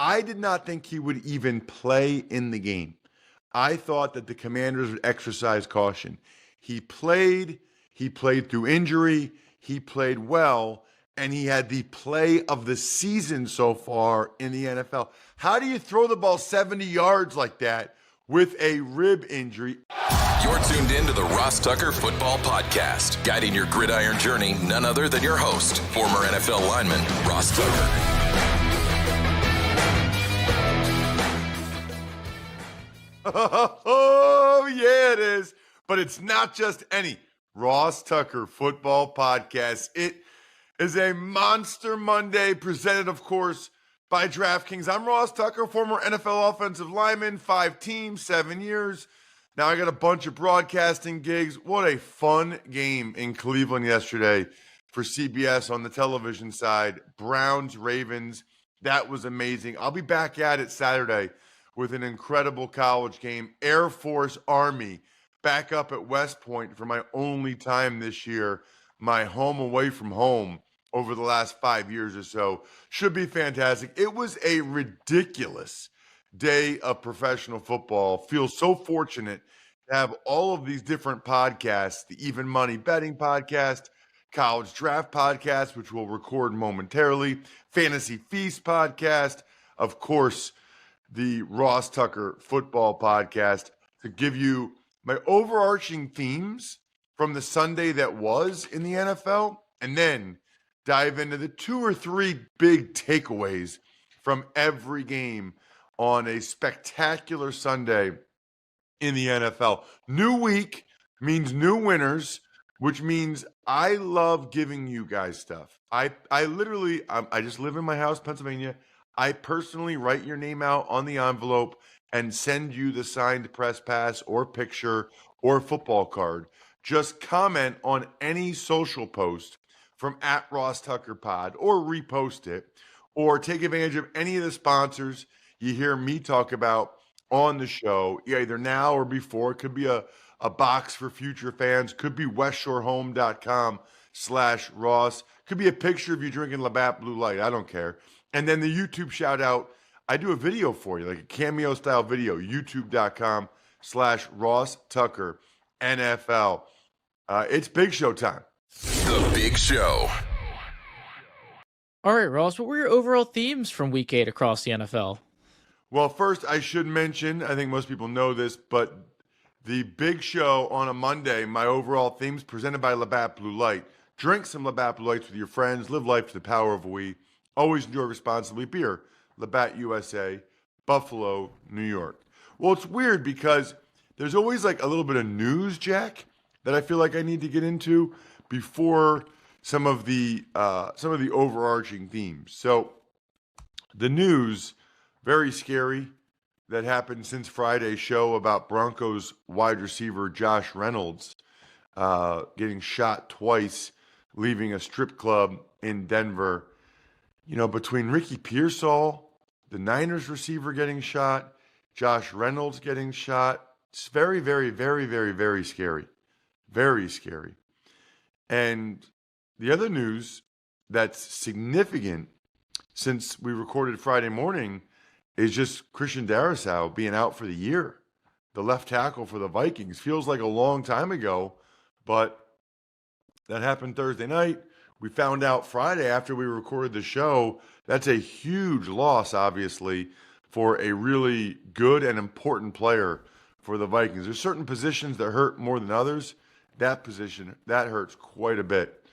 I did not think he would even play in the game. I thought that the Commanders would exercise caution. He played through injury, he played well, and he had the play of the season so far in the NFL. How do you throw the ball 70 yards like that with a rib injury? You're tuned in to the Ross Tucker Football Podcast, guiding your gridiron journey, none other than your host, former NFL lineman, Ross Tucker. Oh, yeah, it is. But it's not just any Ross Tucker Football Podcast. It is a Monster Monday presented, of course, by DraftKings. I'm Ross Tucker, former NFL offensive lineman, 5 teams, 7 years. Now I got a bunch of broadcasting gigs. What a fun game in Cleveland yesterday for CBS on the television side. Browns, Ravens. That was amazing. I'll be back at it Saturday with an incredible college game. Air Force Army back up at West Point for my only time this year. My home away from home over the last 5 years or so. Should be fantastic. It was a ridiculous day of professional football. Feel so fortunate to have all of these different podcasts, the Even Money Betting Podcast, College Draft Podcast, which we'll record momentarily, Fantasy Feast Podcast, of course, the Ross Tucker Football Podcast, to give you my overarching themes from the Sunday that was in the NFL, and then dive into the 2 or 3 big takeaways from every game on a spectacular Sunday in the NFL. New week means new winners, which means I love giving you guys stuff. I just live in my house, Pennsylvania. I personally write your name out on the envelope and send you the signed press pass or picture or football card. Just comment on any social post from @RossTuckerPod or repost it, or take advantage of any of the sponsors you hear me talk about on the show, either now or before. It could be a box for future fans. Could be westshorehome.com/Ross. Could be a picture of you drinking Labatt Blue Light. I don't care. And then the YouTube shout out, I do a video for you, like a cameo style video, youtube.com/Ross Tucker NFL. It's Big Show time. The Big Show. All right, Ross, what were your overall themes from Week 8 across the NFL? Well, first, I should mention, I think most people know this, but the Big Show on a Monday, my overall themes presented by Labatt Blue Light. Drink some Labatt Blue Lights with your friends. Live life to the power of a we. Always enjoy responsibly. Beer, Labatt USA, Buffalo, New York. Well, it's weird because there's always like a little bit of news, Jack, that I feel like I need to get into before some of the overarching themes. So the news, very scary, that happened since Friday's show about Broncos wide receiver Josh Reynolds getting shot twice, leaving a strip club in Denver. You know, between Ricky Pearsall, the Niners receiver getting shot, Josh Reynolds getting shot, it's very, very, very, very, very scary. Very scary. And the other news that's significant since we recorded Friday morning is just Christian Darrisaw being out for the year. The left tackle for the Vikings. Feels like a long time ago, but that happened Thursday night. We found out Friday after we recorded the show. That's a huge loss, obviously, for a really good and important player for the Vikings. There's certain positions that hurt more than others. That position, that hurts quite a bit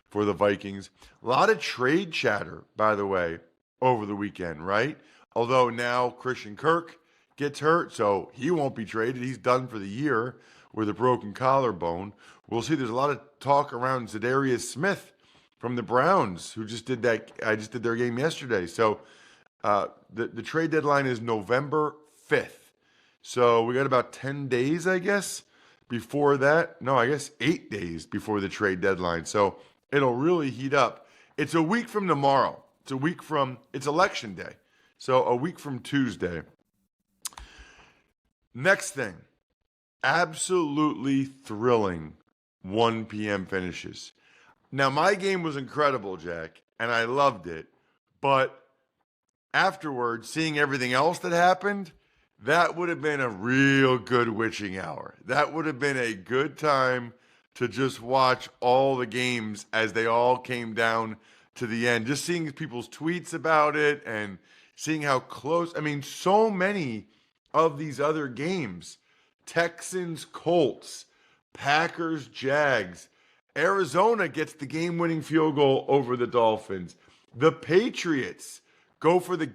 for the Vikings. A lot of trade chatter, by the way, over the weekend, right? Although now Christian Kirk gets hurt, so he won't be traded. He's done for the year with a broken collarbone. We'll see. There's a lot of talk around Zadarius Smith from the Browns, who just did that. I just did their game yesterday. So the trade deadline is November 5th. So we got about 10 days, I guess, before that. No, I guess 8 days before the trade deadline. So it'll really heat up. It's a week from tomorrow. It's election day. So a week from Tuesday. Next thing, absolutely thrilling 1 p.m. finishes. Now, my game was incredible, Jack, and I loved it. But afterwards, seeing everything else that happened, that would have been a real good witching hour. That would have been a good time to just watch all the games as they all came down to the end. Just seeing people's tweets about it and seeing how close. I mean, so many of these other games, Texans Colts, Packers Jags, Arizona gets the game-winning field goal over the Dolphins. The Patriots go for the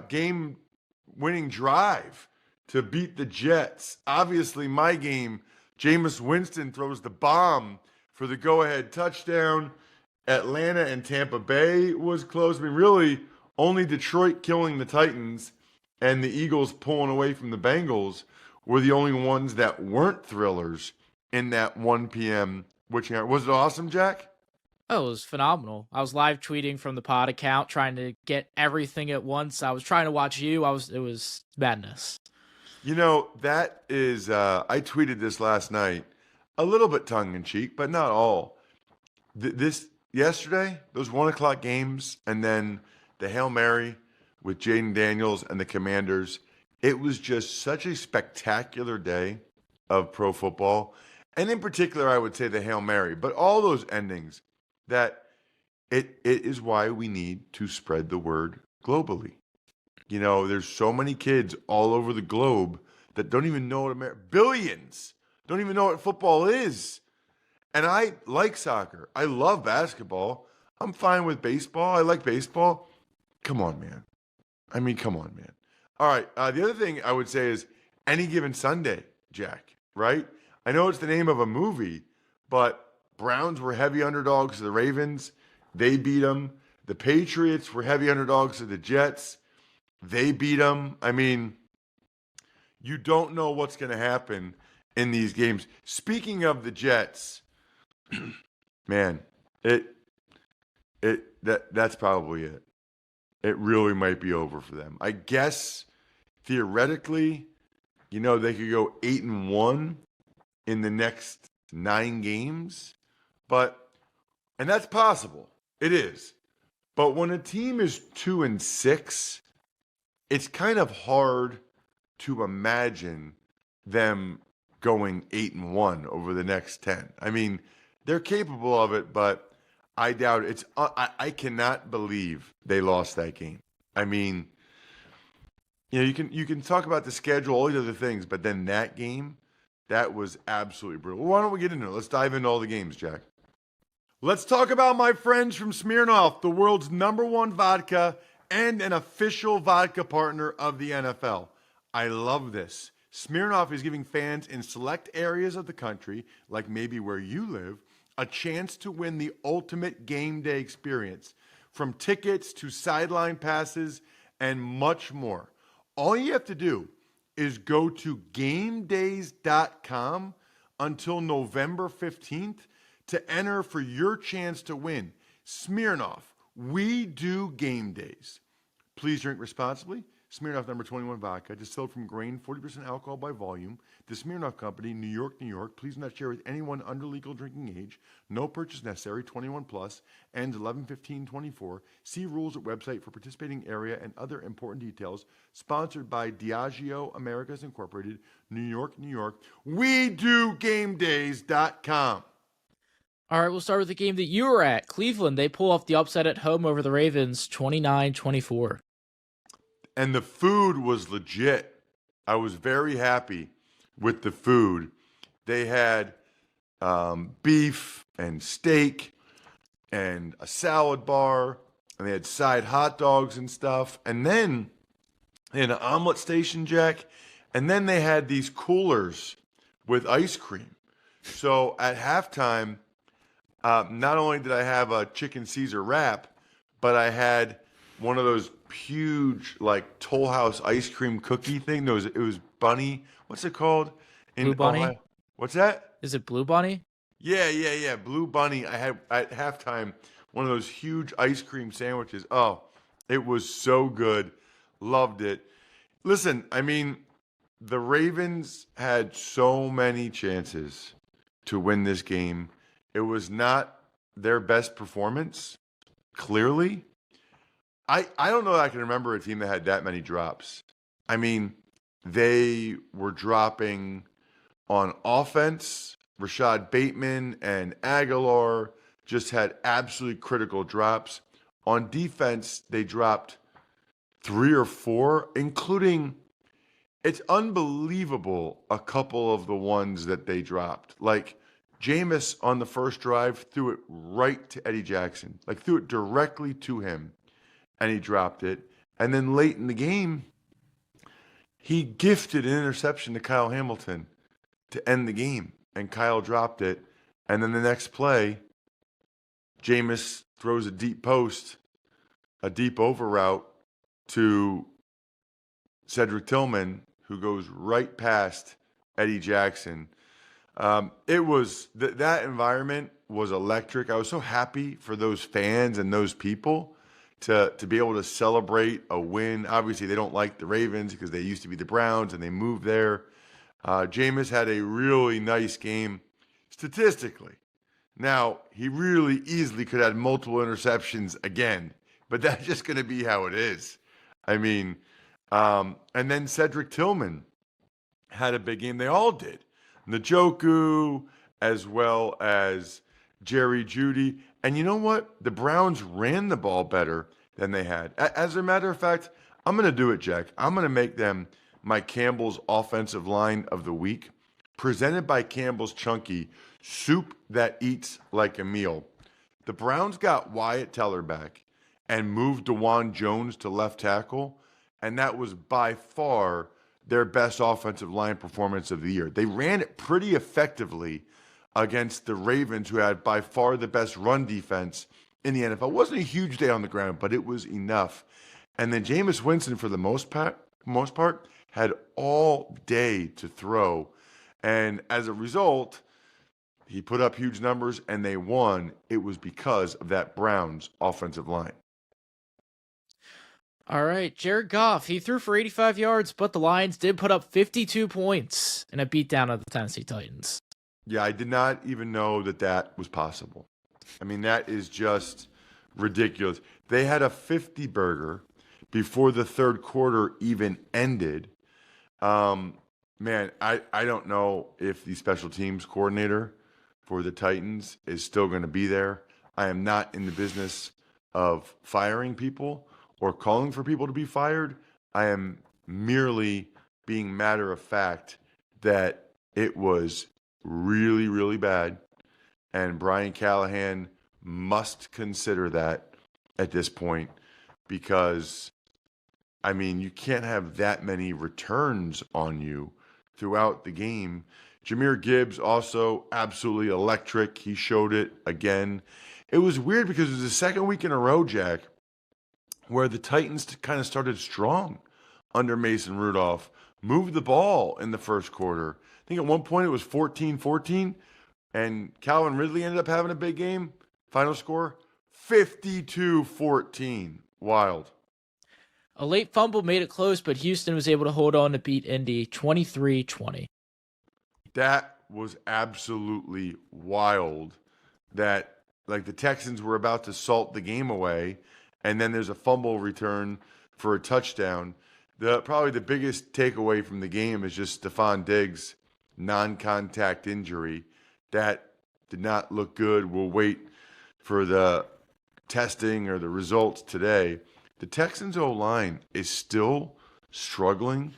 game-winning drive to beat the Jets. Obviously, my game, Jameis Winston throws the bomb for the go-ahead touchdown. Atlanta and Tampa Bay was close. I mean, really, only Detroit killing the Titans and the Eagles pulling away from the Bengals were the only ones that weren't thrillers in that 1 p.m. witching hour. Was it awesome, Jack? Oh, it was phenomenal. I was live tweeting from the pod account, trying to get everything at once. I was trying to watch you. It was madness. You know, that is, I tweeted this last night, a little bit tongue-in-cheek, but not all. Yesterday, those 1 o'clock games, and then the Hail Mary with Jaden Daniels and the Commanders, it was just such a spectacular day of pro football. And in particular, I would say the Hail Mary, but all those endings, that it is why we need to spread the word globally. You know, there's so many kids all over the globe that don't even know what billions don't even know what football is. And I like soccer. I love basketball. I'm fine with baseball. I like baseball. Come on, man. I mean, come on, man. All right. The other thing I would say is Any Given Sunday, Jack, right? I know it's the name of a movie, but Browns were heavy underdogs to the Ravens. They beat them. The Patriots were heavy underdogs to the Jets. They beat them. I mean, you don't know what's going to happen in these games. Speaking of the Jets, man, that's probably it. It really might be over for them. I guess theoretically, you know, they could go 8-1 in the next 9 games, and that's possible. It is. But when a team is 2-6, it's kind of hard to imagine them going 8-1 over the next 10. I mean, they're capable of it, but I doubt it. I cannot believe they lost that game. I mean, you know, you can talk about the schedule, all these other things, but then that game, that was absolutely brutal. Well, why don't we get into it? Let's dive into all the games, Jack. Let's talk about my friends from Smirnoff, the world's #1 vodka and an official vodka partner of the NFL. I love this. Smirnoff is giving fans in select areas of the country, like maybe where you live, a chance to win the ultimate game day experience, from tickets to sideline passes and much more. All you have to do is go to gamedays.com until November 15th to enter for your chance to win. Smirnoff, we do game days. Please drink responsibly. Smirnoff #21 vodka, distilled from grain, 40% alcohol by volume. The Smirnoff Company, New York, New York. Please do not share with anyone under legal drinking age. No purchase necessary. 21 plus. Ends 11/15/24. See rules at website for participating area and other important details. Sponsored by Diageo Americas Incorporated, New York, New York. We do GameDays.com. All right, we'll start with the game that you were at. Cleveland, they pull off the upset at home over the Ravens, 29-24. And the food was legit. I was very happy with the food. They had beef and steak and a salad bar, and they had side hot dogs and stuff. And then they had an omelet station, Jack. And then they had these coolers with ice cream. So at halftime, not only did I have a chicken Caesar wrap, but I had one of those huge, like, Toll House ice cream cookie thing. It was Bunny. What's it called? Blue Bunny? Ohio. What's that? Is it Blue Bunny? Yeah. Blue Bunny. I had at halftime one of those huge ice cream sandwiches. Oh, it was so good. Loved it. Listen, I mean, the Ravens had so many chances to win this game. It was not their best performance, clearly. I don't know that I can remember a team that had that many drops. I mean, they were dropping on offense. Rashad Bateman and Aguilar just had absolutely critical drops. On defense, they dropped 3 or 4, including, it's unbelievable, a couple of the ones that they dropped. Like Jameis on the first drive threw it right to Eddie Jackson, like threw it directly to him, and he dropped it. And then late in the game, he gifted an interception to Kyle Hamilton to end the game, and Kyle dropped it. And then the next play, Jameis throws a deep post, a deep over route to Cedric Tillman, who goes right past Eddie Jackson. It was that environment was electric. I was so happy for those fans and those people to be able to celebrate a win. Obviously, they don't like the Ravens because they used to be the Browns and they moved there. Jameis had a really nice game statistically. Now, he really easily could have had multiple interceptions again, but that's just going to be how it is. I mean, and then Cedric Tillman had a big game. They all did. Njoku, as well as Jerry Jeudy. And you know what? The Browns ran the ball better than they had. As a matter of fact, I'm going to do it, Jack. I'm going to make them my Campbell's Offensive Line of the Week, presented by Campbell's Chunky, soup that eats like a meal. The Browns got Wyatt Teller back and moved DeJuan Jones to left tackle, and that was by far their best offensive line performance of the year. They ran it pretty effectively against the Ravens, who had by far the best run defense in the NFL. It wasn't a huge day on the ground, but it was enough. And then Jameis Winston, for the most part, had all day to throw. And as a result, he put up huge numbers and they won. It was because of that Browns offensive line. All right, Jared Goff, he threw for 85 yards, but the Lions did put up 52 points in a beatdown of the Tennessee Titans. Yeah, I did not even know that was possible. I mean, that is just ridiculous. They had a 50 burger before the third quarter even ended. Man, I don't know if the special teams coordinator for the Titans is still going to be there. I am not in the business of firing people or calling for people to be fired. I am merely being matter of fact that it was really, really bad. And Brian Callahan must consider that at this point because, I mean, you can't have that many returns on you throughout the game. Jahmyr Gibbs also absolutely electric. He showed it again. It was weird because it was the second week in a row, Jack, where the Titans kind of started strong under Mason Rudolph, moved the ball in the first quarter. I think at one point it was 14-14, and Calvin Ridley ended up having a big game. Final score, 52-14. Wild. A late fumble made it close, but Houston was able to hold on to beat Indy 23-20. That was absolutely wild that, like, the Texans were about to salt the game away, and then there's a fumble return for a touchdown. Probably the biggest takeaway from the game is just Stephon Diggs' non-contact injury. That did not look good. We'll wait for the testing or the results today. The Texans' O-line is still struggling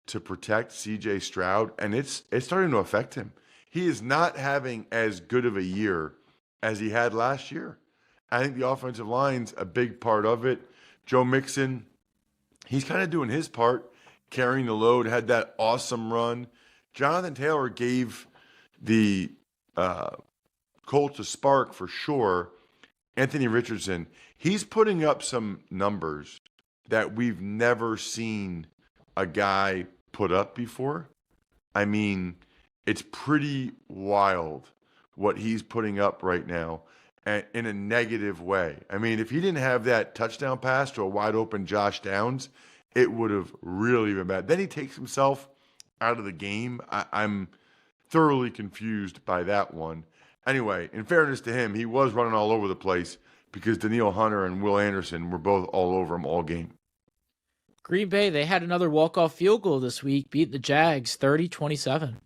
to protect C.J. Stroud, and it's starting to affect him. He is not having as good of a year as he had last year. I think the offensive line's a big part of it. Joe Mixon, he's kind of doing his part, carrying the load, had that awesome run. Jonathan Taylor gave the Colts a spark for sure. Anthony Richardson, he's putting up some numbers that we've never seen a guy put up before. I mean, it's pretty wild what he's putting up right now, and in a negative way. I mean, if he didn't have that touchdown pass to a wide open Josh Downs, it would have really been bad. Then he takes himself out of the game. I'm thoroughly confused by that one. Anyway, in fairness to him, he was running all over the place, because Daniil Hunter and Will Anderson were both all over him all game. Green Bay, they had another walk-off field goal this week, beat the Jags 30-27.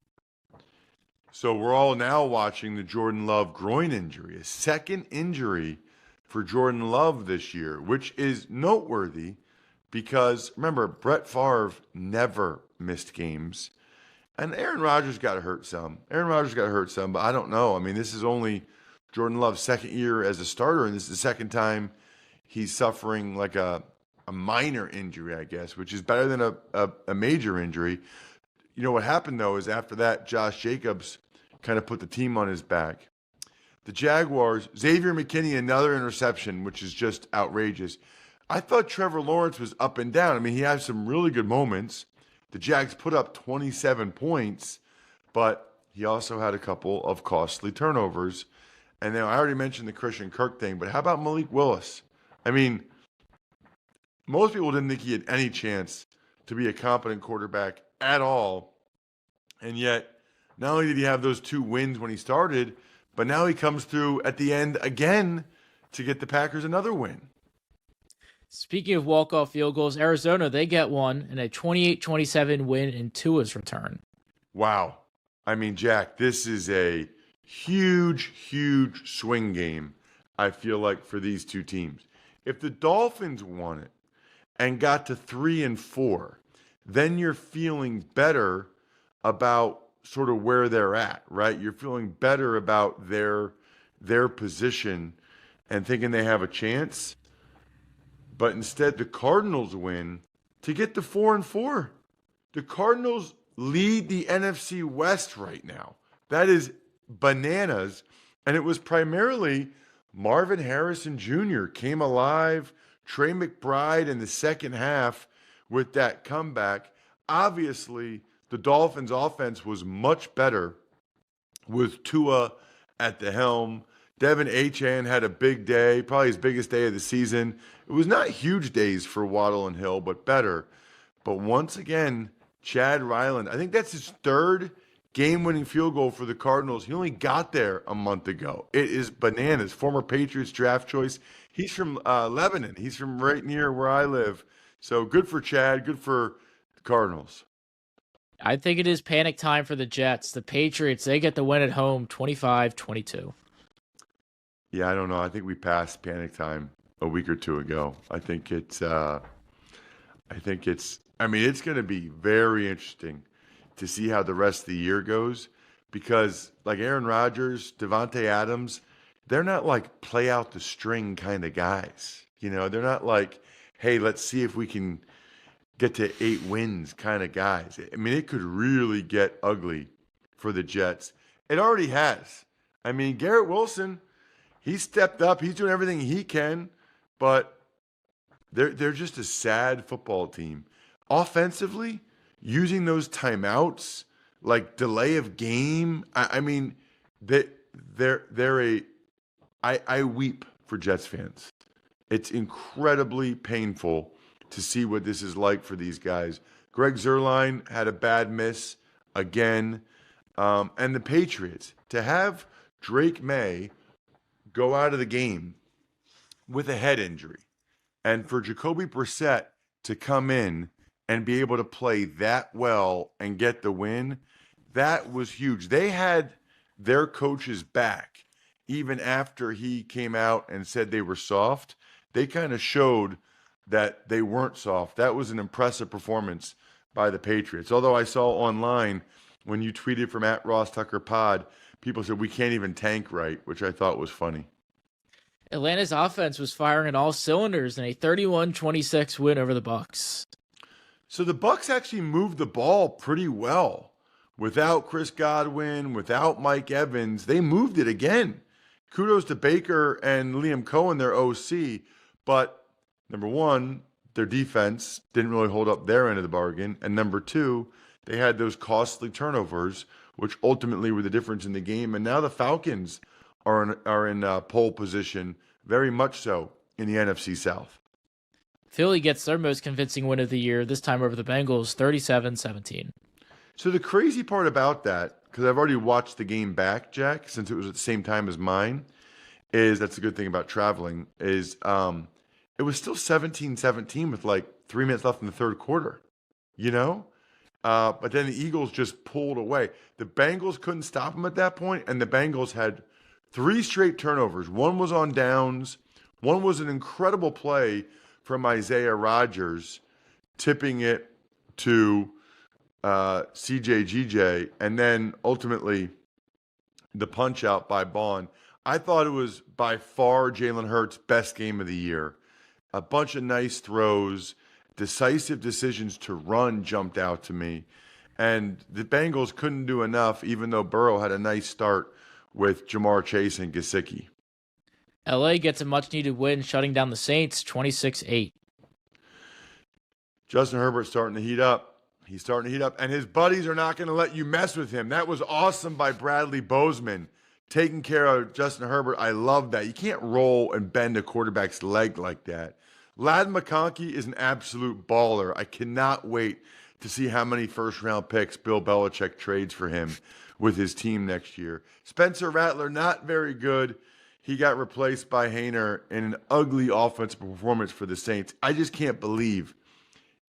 So we're all now watching the Jordan Love groin injury, a second injury for Jordan Love this year, which is noteworthy because, remember, Brett Favre never missed games. And Aaron Rodgers got hurt some. But I don't know. I mean, this is only Jordan Love's second year as a starter, and this is the second time he's suffering like a minor injury, I guess, which is better than a major injury. You know what happened, though, is after that, Josh Jacobs kind of put the team on his back. The Jaguars, Xavier McKinney, another interception, which is just outrageous. I thought Trevor Lawrence was up and down. I mean, he had some really good moments. The Jags put up 27 points, but he also had a couple of costly turnovers. And then I already mentioned the Christian Kirk thing, but how about Malik Willis? I mean, most people didn't think he had any chance to be a competent quarterback at all. And yet, not only did he have those 2 wins when he started, but now he comes through at the end again to get the Packers another win. Speaking of walk-off field goals, Arizona, they get one in a 28-27 win in Tua's return. Wow. I mean, Jack, this is a huge, huge swing game, I feel like, for these two teams. If the Dolphins won it and got to 3-4, then you're feeling better about sort of where they're at, right? You're feeling better about their position and thinking they have a chance. But instead, the Cardinals win to get to 4-4. The Cardinals lead the NFC West right now. That is bananas. And it was primarily Marvin Harrison Jr. came alive. Trey McBride in the second half with that comeback. Obviously, the Dolphins' offense was much better with Tua at the helm. Devin Achane had a big day, probably his biggest day of the season. It was not huge days for Waddle and Hill, but better. But once again, Chad Ryland, I think that's his third game-winning field goal for the Cardinals. He only got there a month ago. It is bananas. Former Patriots draft choice. He's from Lebanon. He's from right near where I live. So good for Chad. Good for the Cardinals. I think it is panic time for the Jets. The Patriots, they get the win at home 25-22. Yeah, I don't know. I think we passed panic time a week or two ago. I think it's going to be very interesting to see how the rest of the year goes because like Aaron Rodgers, Devontae Adams, they're not like play out the string kind of guys. You know, they're not like, hey, let's see if we can get to 8 wins kind of guys. I mean, it could really get ugly for the Jets. It already has. I mean, Garrett Wilson, he stepped up. He's doing everything he can, but they're just a sad football team. Offensively, using those timeouts, like delay of game. I mean, I weep for Jets fans. It's incredibly painful to see what this is like for these guys. Greg Zuerlein had a bad miss again. And the Patriots, to have Drake May go out of the game with a head injury, and for Jacoby Brissett to come in and be able to play that well and get the win, that was huge. They had their coaches back even after he came out and said they were soft. They kind of showed that they weren't soft. That was an impressive performance by the Patriots. Although I saw online when you tweeted from @RossTuckerPod, people said we can't even tank right, which I thought was funny. Atlanta's offense was firing on all cylinders in a 31-26 win over the Bucks. So the Bucks actually moved the ball pretty well. Without Chris Godwin, without Mike Evans, they moved it again. Kudos to Baker and Liam Cohen, their OC. But number one, their defense didn't really hold up their end of the bargain. And number two, they had those costly turnovers, which ultimately were the difference in the game. And now the Falcons are in pole position, very much so, in the NFC South. Philly gets their most convincing win of the year, this time over the Bengals, 37-17. So the crazy part about that, because I've already watched the game back, Jack, since it was at the same time as mine, that's a good thing about traveling, is it was still 17-17 with like 3 minutes left in the third quarter, you know? But then the Eagles just pulled away. The Bengals couldn't stop them at that point, and the Bengals had 3 straight turnovers. One was on downs. One was an incredible play from Isaiah Rodgers, tipping it to CJGJ, and then ultimately the punch out by Bond. I thought it was by far Jalen Hurts' best game of the year. A bunch of nice throws, decisive decisions to run jumped out to me. And the Bengals couldn't do enough, even though Burrow had a nice start with Jamar Chase and Gesicki. LA gets a much-needed win, shutting down the Saints 26-8. Justin Herbert's starting to heat up. He's starting to heat up, and his buddies are not going to let you mess with him. That was awesome by Bradley Bozeman, taking care of Justin Herbert. I love that. You can't roll and bend a quarterback's leg like that. Ladd McConkey is an absolute baller. I cannot wait to see how many first-round picks Bill Belichick trades for him with his team next year. Spencer Rattler, not very good. He got replaced by Hayner in an ugly offensive performance for the Saints. I just can't believe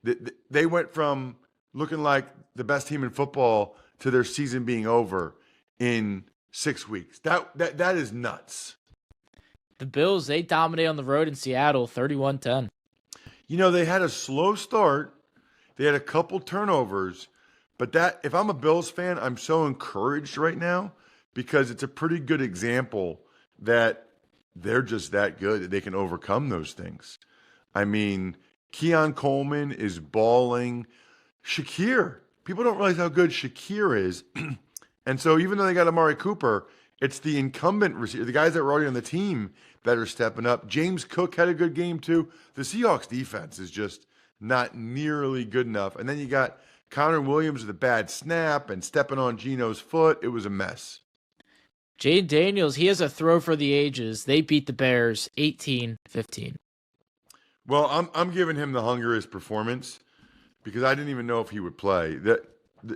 that they went from looking like the best team in football to their season being over in 6 weeks. That is nuts. The Bills, they dominate on the road in Seattle 31-10. You know, they had a slow start. They had a couple turnovers. But that, if I'm a Bills fan, I'm so encouraged right now because it's a pretty good example that they're just that good that they can overcome those things. I mean, Keon Coleman is balling. Shakir, people don't realize how good Shakir is. And so even though they got Amari Cooper, it's the incumbent receiver, the guys that were already on the team that are stepping up. James Cook had a good game too. The Seahawks defense is just not nearly good enough. And then you got Connor Williams with a bad snap and stepping on Geno's foot. It was a mess. Jayden Daniels, he has a throw for the ages. They beat the Bears 18-15. Well, I'm giving him the hungriest performance because I didn't even know if he would play.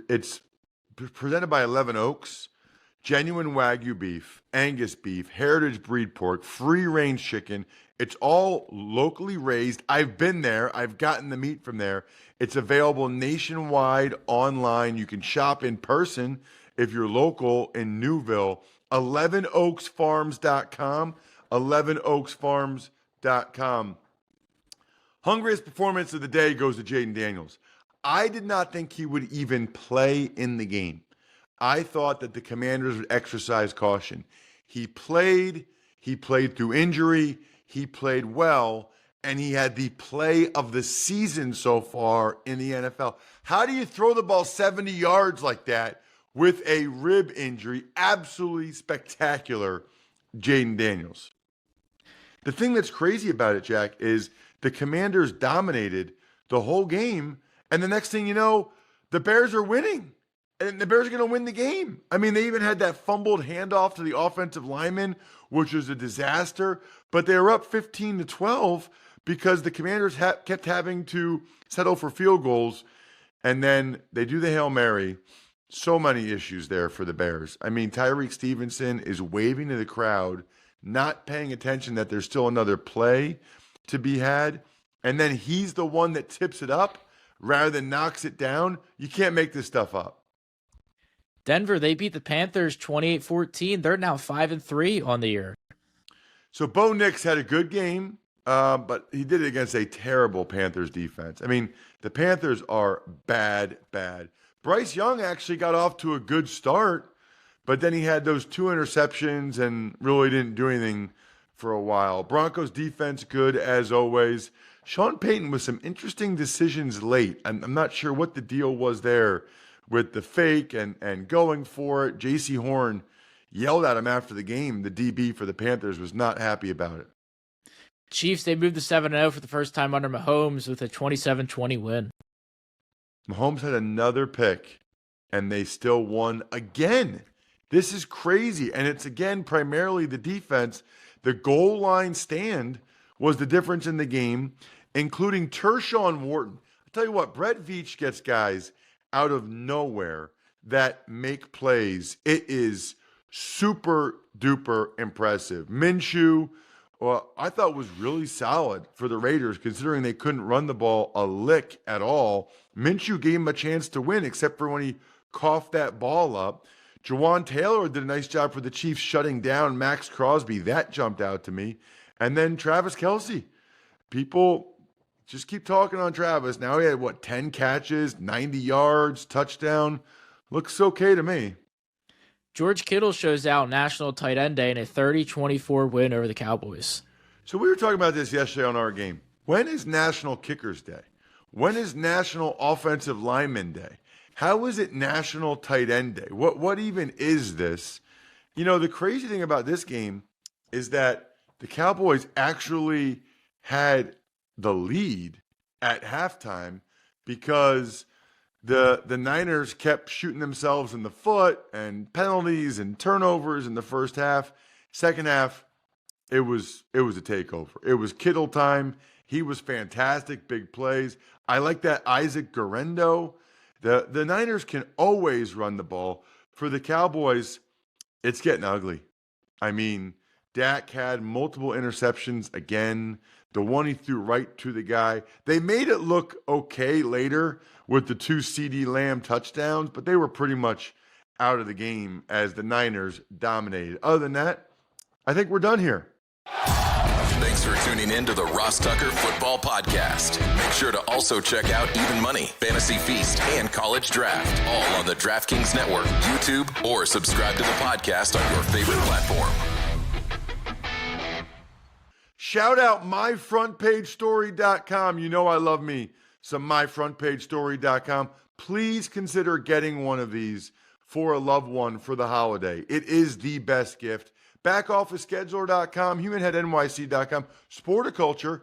It's presented by 11 Oaks, genuine Wagyu beef, Angus beef, heritage breed pork, free-range chicken. It's all locally raised. I've been there. I've gotten the meat from there. It's available nationwide online. You can shop in person if you're local in Newville. 11oaksfarms.com, 11oaksfarms.com. Hungriest performance of the day goes to Jayden Daniels. I did not think he would even play in the game. I thought that the Commanders would exercise caution. He played through injury, he played well, and he had the play of the season so far in the NFL. How do you throw the ball 70 yards like that with a rib injury? Absolutely spectacular, Jayden Daniels. The thing that's crazy about it, Jack, is the Commanders dominated the whole game, and the next thing you know, the Bears are winning. And the Bears are going to win the game. I mean, they even had that fumbled handoff to the offensive lineman, which was a disaster. But they were up 15-12 because the Commanders kept having to settle for field goals. And then they do the Hail Mary. So many issues there for the Bears. I mean, Tyreek Stevenson is waving to the crowd, not paying attention that there's still another play to be had. And then he's the one that tips it up rather than knocks it down. You can't make this stuff up. Denver, they beat the Panthers 28-14. They're now 5-3 on the year. So Bo Nix had a good game, but he did it against a terrible Panthers defense. I mean, the Panthers are bad. Bryce Young actually got off to a good start, but then he had those 2 interceptions and really didn't do anything for a while. Broncos defense good as always. Sean Payton with some interesting decisions late. I'm not sure what the deal was there with the fake and going for it. J.C. Horn yelled at him after the game. The DB for the Panthers was not happy about it. Chiefs, they moved to 7-0 for the first time under Mahomes with a 27-20 win. Mahomes had another pick, and they still won again. This is crazy, and it's, again, primarily the defense. The goal line stand was the difference in the game, including Tershawn Wharton. I'll tell you what, Brett Veach gets guys out of nowhere that make plays. It is super duper impressive. Minshew, well, I thought was really solid for the Raiders, considering they couldn't run the ball a lick at all. Minshew gave him a chance to win, except for when he coughed that ball up. Jawan Taylor did a nice job for the Chiefs shutting down Max Crosby. That jumped out to me. And then Travis Kelce. People just keep talking on Travis. Now he had, 10 catches, 90 yards, touchdown. Looks okay to me. George Kittle shows out National Tight End Day in a 30-24 win over the Cowboys. So we were talking about this yesterday on our game. When is National Kickers Day? When is National Offensive Lineman Day? How is it National Tight End Day? What even is this? The crazy thing about this game is that the Cowboys actually had the lead at halftime because the Niners kept shooting themselves in the foot and penalties and turnovers in the first half. Second half, it was a takeover. It was Kittle time. He was fantastic, big plays. I like that Isaac Guerrero. The Niners can always run the ball. For the Cowboys, it's getting ugly. I mean, Dak had multiple interceptions again. The one he threw right to the guy. They made it look okay later with the 2 CeeDee Lamb touchdowns, but they were pretty much out of the game as the Niners dominated. Other than that, I think we're done here. Thanks for tuning in to the Ross Tucker Football Podcast. Make sure to also check out Even Money, Fantasy Feast, and College Draft, all on the DraftKings Network, YouTube, or subscribe to the podcast on your favorite platform. Shout out myfrontpagestory.com. You know I love me some myfrontpagestory.com. Please consider getting one of these for a loved one for the holiday. It is the best gift. BackOfficeScheduler.com, HumanHeadNYC.com, Sporticulture,